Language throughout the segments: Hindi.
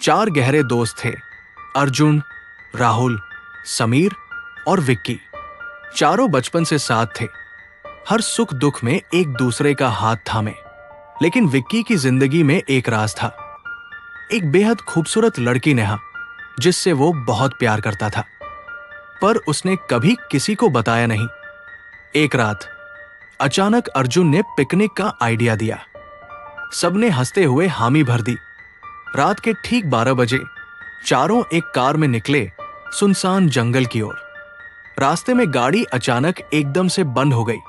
4 गहरे दोस्त थे, अर्जुन, राहुल, समीर और विक्की। चारों बचपन से साथ थे, हर सुख दुख में एक दूसरे का हाथ थामे। लेकिन विक्की की जिंदगी में एक राज था, एक बेहद खूबसूरत लड़की नेहा, जिससे वो बहुत प्यार करता था, पर उसने कभी किसी को बताया नहीं। एक रात अचानक अर्जुन ने पिकनिक का आइडिया दिया। सबने हंसते हुए हामी भर दी। रात के ठीक 12 बजे चारों एक कार में निकले सुनसान जंगल की ओर। रास्ते में गाड़ी अचानक एकदम से बंद हो गई,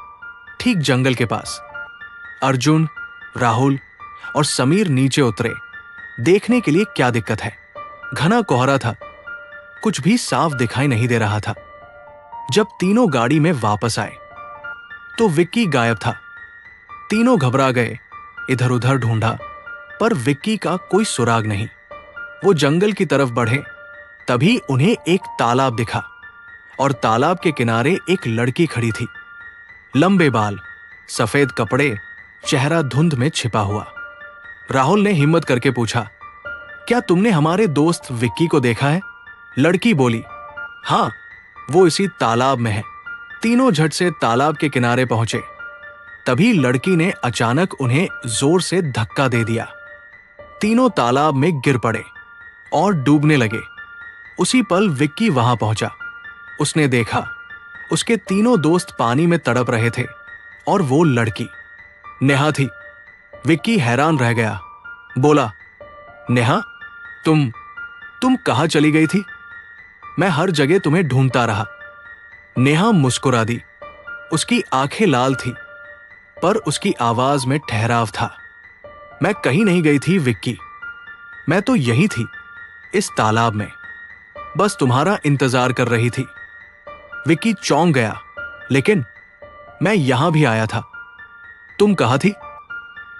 ठीक जंगल के पास। अर्जुन, राहुल और समीर नीचे उतरे, देखने के लिए क्या दिक्कत है। घना कोहरा था, कुछ भी साफ दिखाई नहीं दे रहा था। जब तीनों गाड़ी में वापस आए तो विक्की गायब था। तीनों घबरा गए, इधर उधर ढूंढा, पर विक्की का कोई सुराग नहीं। वो जंगल की तरफ बढ़े, तभी उन्हें एक तालाब दिखा और तालाब के किनारे एक लड़की खड़ी थी। लंबे बाल, सफेद कपड़े, चेहरा धुंध में छिपा हुआ। राहुल ने हिम्मत करके पूछा, क्या तुमने हमारे दोस्त विक्की को देखा है? लड़की बोली, हाँ, वो इसी तालाब में है। तीनों झट से तालाब के किनारे पहुंचे। तभी लड़की ने अचानक उन्हें जोर से धक्का दे दिया। तीनों तालाब में गिर पड़े और डूबने लगे। उसी पल विक्की वहां पहुंचा। उसने देखा, उसके तीनों दोस्त पानी में तड़प रहे थे और वो लड़की नेहा थी। विक्की हैरान रह गया, बोला, नेहा, तुम कहां चली गई थी? मैं हर जगह तुम्हें ढूंढता रहा। नेहा मुस्कुरा दी। उसकी आंखें लाल थी, पर उसकी आवाज में ठहराव था। मैं कहीं नहीं गई थी विक्की, मैं तो यही थी, इस तालाब में, बस तुम्हारा इंतजार कर रही थी। विक्की चौंक गया, लेकिन मैं यहां भी आया था। तुम कहां थी?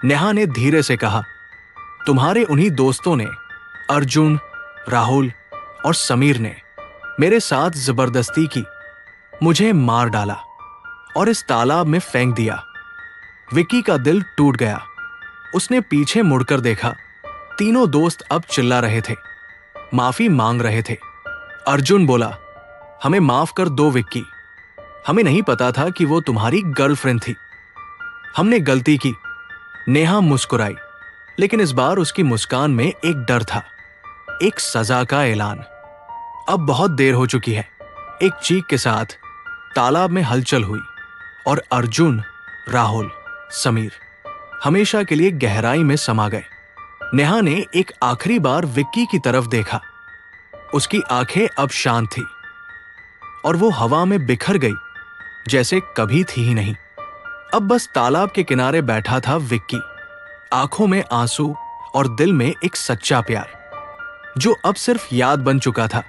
नेहा ने धीरे से कहा, तुम्हारे उन्हीं दोस्तों ने, अर्जुन, राहुल और समीर ने मेरे साथ जबरदस्ती की, मुझे मार डाला और इस तालाब में फेंक दिया। विक्की का दिल टूट गया। उसने पीछे मुड़कर देखा। तीनों दोस्त अब चिल्ला रहे थे, माफी मांग रहे थे। अर्जुन बोला, हमें माफ कर दो विक्की, हमें नहीं पता था कि वो तुम्हारी गर्लफ्रेंड थी, हमने गलती की। नेहा मुस्कुराई, लेकिन इस बार उसकी मुस्कान में एक डर था, एक सजा का ऐलान। अब बहुत देर हो चुकी है। एक चीख के साथ तालाब में हलचल हुई और अर्जुन, राहुल, समीर हमेशा के लिए गहराई में समा गए। नेहा ने एक आखिरी बार विक्की की तरफ देखा। उसकी आंखें अब शांत थी और वो हवा में बिखर गई, जैसे कभी थी ही नहीं। अब बस तालाब के किनारे बैठा था विक्की, आंखों में आंसू और दिल में एक सच्चा प्यार, जो अब सिर्फ याद बन चुका था।